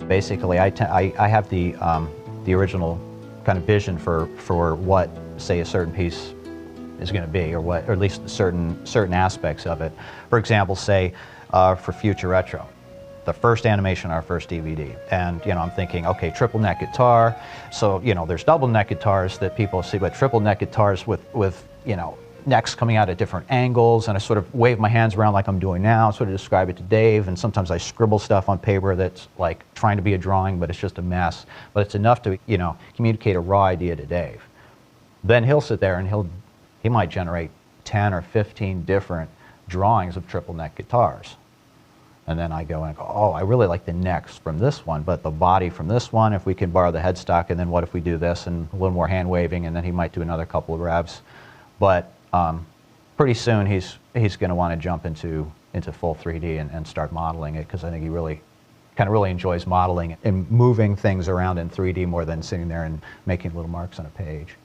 Basically, I have the original kind of vision for what, say, a certain piece is going to be, or at least certain aspects of it. For example, say for Future Retro, the first animation on our first DVD, and I'm thinking, okay, triple neck guitar. So there's double neck guitars that people see, but triple neck guitars with necks coming out at different angles, and I sort of wave my hands around like I'm doing now, sort of describe it to Dave, and sometimes I scribble stuff on paper that's like trying to be a drawing, but it's just a mess. But it's enough to communicate a raw idea to Dave. Then he'll sit there and he might generate 10 or 15 different drawings of triple neck guitars. And then I go, oh, I really like the necks from this one, but the body from this one, if we can borrow the headstock, and then what if we do this, and a little more hand waving, and then he might do another couple of revs. But pretty soon he's going to want to jump into full 3D and start modeling it, because I think he really enjoys modeling and moving things around in 3D more than sitting there and making little marks on a page.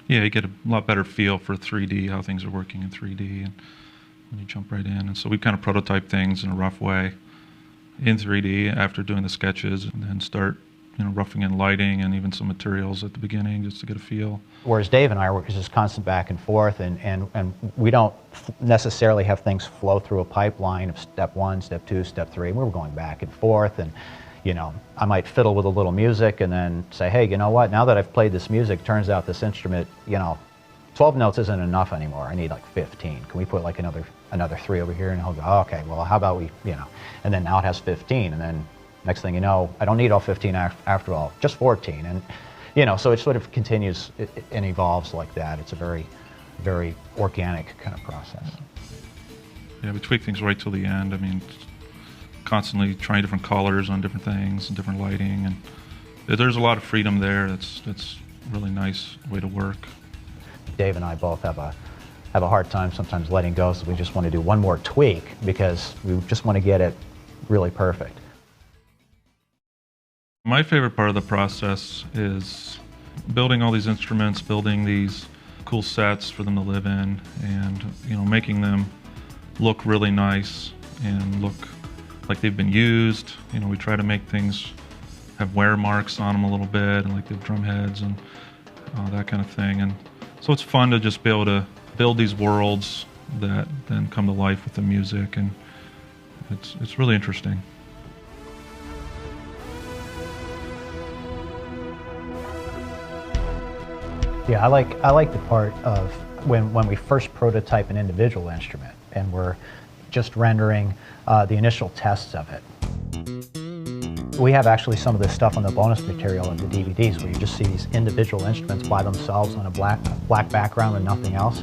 Yeah, you get a lot better feel for 3D, how things are working in 3D, and when you jump right in. And so we kind of prototype things in a rough way in 3D after doing the sketches, and then start roughing in lighting and even some materials at the beginning just to get a feel. Whereas Dave and I work just constant back and forth, and we don't necessarily have things flow through a pipeline of step 1, step 2, step 3. We're going back and forth, and I might fiddle with a little music and then say, hey, you know what, now that I've played this music, turns out this instrument, 12 notes isn't enough anymore. I need like 15. Can we put like another 3 over here? And he'll go, oh, okay, well, how about we, and then now it has 15, and then next thing you know, I don't need all 15 after all, just 14. And, so it sort of continues and evolves like that. It's a very, very organic kind of process. Yeah, we tweak things right till the end. I mean, constantly trying different colors on different things and different lighting. And there's a lot of freedom there. That's a really nice way to work. Dave and I both have a hard time sometimes letting go, so we just want to do one more tweak because we just want to get it really perfect. My favorite part of the process is building all these instruments, building these cool sets for them to live in, and making them look really nice and look like they've been used. We try to make things have wear marks on them a little bit, and like the drum heads and that kind of thing. And so it's fun to just be able to build these worlds that then come to life with the music, and it's really interesting. Yeah, I like the part of when we first prototype an individual instrument and we're just rendering the initial tests of it. We have actually some of this stuff on the bonus material of the DVDs where you just see these individual instruments by themselves on a black background and nothing else.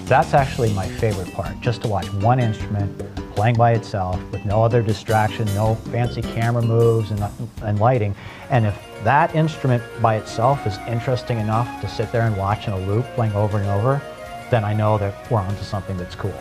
That's actually my favorite part, just to watch one instrument playing by itself with no other distraction, no fancy camera moves and lighting. And if that instrument by itself is interesting enough to sit there and watch in a loop playing over and over, then I know that we're onto something that's cool.